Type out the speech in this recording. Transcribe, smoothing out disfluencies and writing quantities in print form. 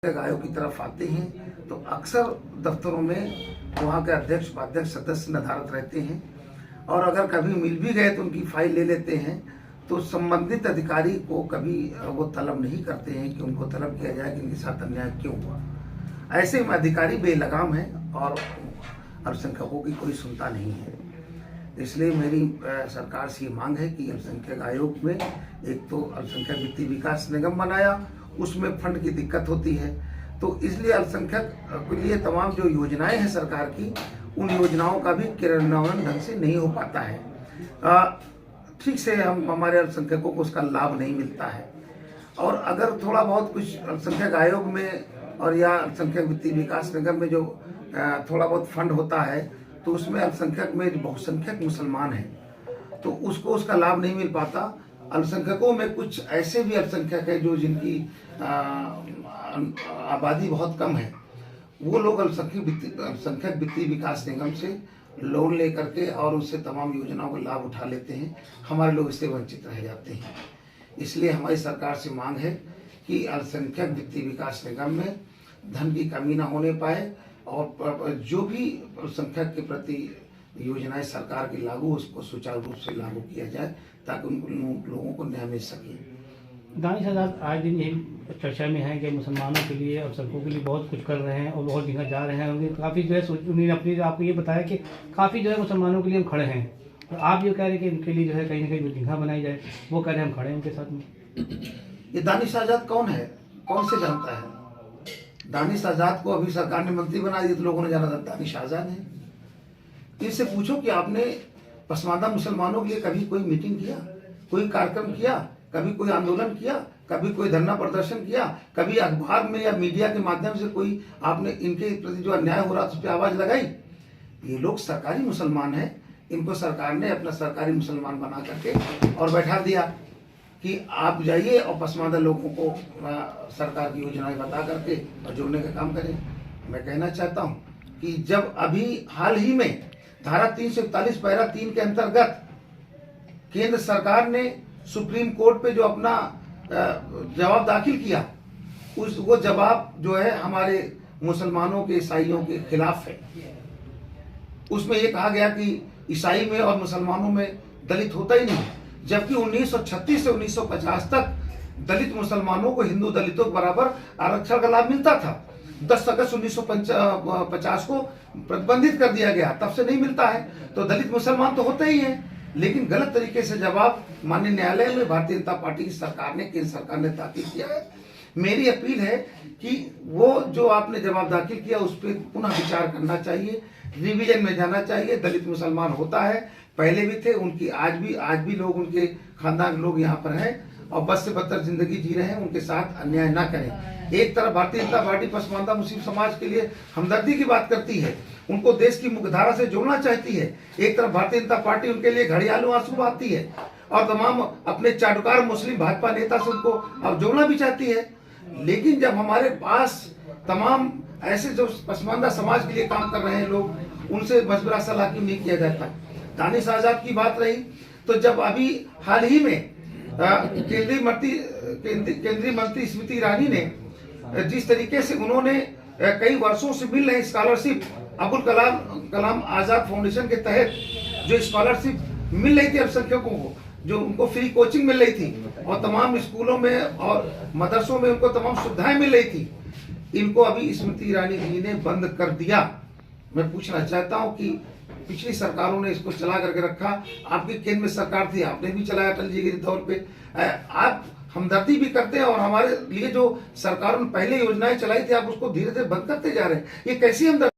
आयोग की तरफ आते हैं तो अक्सर दफ्तरों में वहाँ के अध्यक्ष उपाध्यक्ष सदस्य निर्धारित रहते हैं और अगर कभी मिल भी गए तो उनकी फाइल ले लेते हैं। तो संबंधित अधिकारी को कभी वो तलब नहीं करते हैं कि उनको तलब किया जाए कि इनके साथ अन्याय क्यों हुआ। ऐसे में अधिकारी बेलगाम है और अल्पसंख्यकों की कोई सुनता नहीं है। इसलिए मेरी सरकार से ये मांग है कि अल्पसंख्यक आयोग में एक तो अल्पसंख्यक वित्तीय विकास निगम बनाया, उसमें फंड की दिक्कत होती है, तो इसलिए अल्पसंख्यक के लिए तमाम जो योजनाएं हैं सरकार की, उन योजनाओं का भी क्रियान्वयन ढंग से नहीं हो पाता है। ठीक से हमारे अल्पसंख्यकों को उसका लाभ नहीं मिलता है। और अगर थोड़ा बहुत कुछ अल्पसंख्यक आयोग में और या अल्पसंख्यक वित्तीय विकास निगम में जो थोड़ा बहुत फंड होता है, तो उसमें अल्पसंख्यक में जो बहुसंख्यक मुसलमान हैं तो उसको उसका लाभ नहीं मिल पाता। अल्पसंख्यकों में कुछ ऐसे भी अल्पसंख्यक है जो जिनकी आबादी बहुत कम है, वो लोग अल्पसंख्यक वित्तीय विकास निगम से लोन ले करके और उससे तमाम योजनाओं का लाभ उठा लेते हैं। हमारे लोग इससे वंचित रह जाते हैं। इसलिए हमारी सरकार से मांग है कि अल्पसंख्यक वित्तीय विकास निगम में धन की कमी ना होने पाए और जो भी अल्पसंख्यक के प्रति योजनाएं सरकार की लागू, उसको सुचारू रूप से लागू किया जाए ताकि उन लोगों को न्याय मिल सके। दानिश आज़ाद आज दिन यही चर्चा में है कि मुसलमानों के लिए और सड़कों के लिए बहुत कुछ कर रहे हैं और बहुत जगह जा रहे हैं। उन्हें काफ़ी जो है उन्होंने अपनी आपको ये बताया कि काफ़ी जो है मुसलमानों के लिए हम खड़े हैं, और आप ये कह रहे हैं कि उनके लिए जो है कहीं ना कहीं जगह बनाई जाए, वो कह रहे हैं हम खड़े हैं उनके साथ में। ये दानिश आज़ाद कौन है, कौन से जानता है? दानिश आज़ाद को अभी सरकार ने मंत्री बना दिया तो लोगों ने जाना था दानिश आज़ाद है। इनसे पूछो कि आपने पसमानदा मुसलमानों के लिए कभी कोई मीटिंग किया, कोई कार्यक्रम किया, कभी कोई आंदोलन किया, कभी कोई धरना प्रदर्शन किया, कभी अखबार में या मीडिया के माध्यम से कोई आपने इनके प्रति जो अन्याय हो रहा था उस पर आवाज लगाई? ये लोग सरकारी मुसलमान हैं, इनको सरकार ने अपना सरकारी मुसलमान बना करके और बैठा दिया कि आप जाइए और पसमानदा लोगों को सरकार की योजनाएं बता करके और जोड़ने का काम करें। मैं कहना चाहता हूँ कि जब अभी हाल ही में धारा 341 पैरा 3 के अंतर्गत केंद्र सरकार ने सुप्रीम कोर्ट पे जो अपना जवाब दाखिल किया, वो जवाब जो है हमारे मुसलमानों के, ईसाइयों के खिलाफ है। उसमें ये कहा गया कि ईसाई में और मुसलमानों में दलित होता ही नहीं, जबकि 1936 से 1950 तक दलित मुसलमानों को हिंदू दलितों के बराबर आरक्षण का लाभ मिलता था। 10 अगस्त 1950 को प्रतिबंधित कर दिया गया, तब से नहीं मिलता है। तो दलित मुसलमान तो होते ही हैं, लेकिन गलत तरीके से जवाब माननीय न्यायालय में भारतीय जनता पार्टी की सरकार ने, केंद्र सरकार ने दाखिल किया है। मेरी अपील है कि वो जो आपने जवाब दाखिल किया उस पर पुनः विचार करना चाहिए, रिवीजन में जाना चाहिए। दलित मुसलमान होता है, पहले भी थे, उनकी आज भी लोग, उनके खानदान के लोग यहाँ पर हैं और बद से बदतर जिंदगी जी रहे हैं। उनके साथ अन्याय ना करें। एक तरफ भारतीय जनता पार्टी पसमानदा मुस्लिम समाज के लिए हमदर्दी की बात करती है, उनको देश की मुख्यधारा से जोड़ना चाहती है। एक तरफ भारतीय जनता पार्टी उनके लिए घड़ियालू आंसू बहाती है और तमाम अपने चाटुकार मुस्लिम भाजपा नेता से उनको अब जोड़ना भी चाहती है। लेकिन जब हमारे पास तमाम ऐसे जो पसमानदा समाज के लिए काम कर रहे हैं लोग, उनसे मशवरा सलाह क्यों नहीं किया जाता? दानिश आज़ाद की बात रही तो जब अभी हाल ही में केंद्रीय मंत्री स्मृति ईरानी ने जिस तरीके से उन्होंने कई वर्षों से मिल रहे स्कॉलरशिप, अब्दुल कलाम आजाद फाउंडेशन के तहत जो स्कॉलरशिप मिल रही थी अल्पसंख्यकों को, जो उनको फ्री कोचिंग मिल रही थी और तमाम स्कूलों में और मदरसों में उनको तमाम सुविधाएं मिल रही थी, इनको अभी स्मृति ईरानी जी ने बंद कर दिया। मैं पूछना चाहता हूं कि पिछली सरकारों ने इसको चला करके रखा, आपकी केंद्र में सरकार थी, आपने भी चलाया अटल जी के दौर पे। आप हमदर्दी भी करते हैं और हमारे लिए जो सरकारों ने पहले योजनाएं चलाई थी आप उसको धीरे धीरे बंद करते जा रहे हैं। ये कैसी हमदर्दी?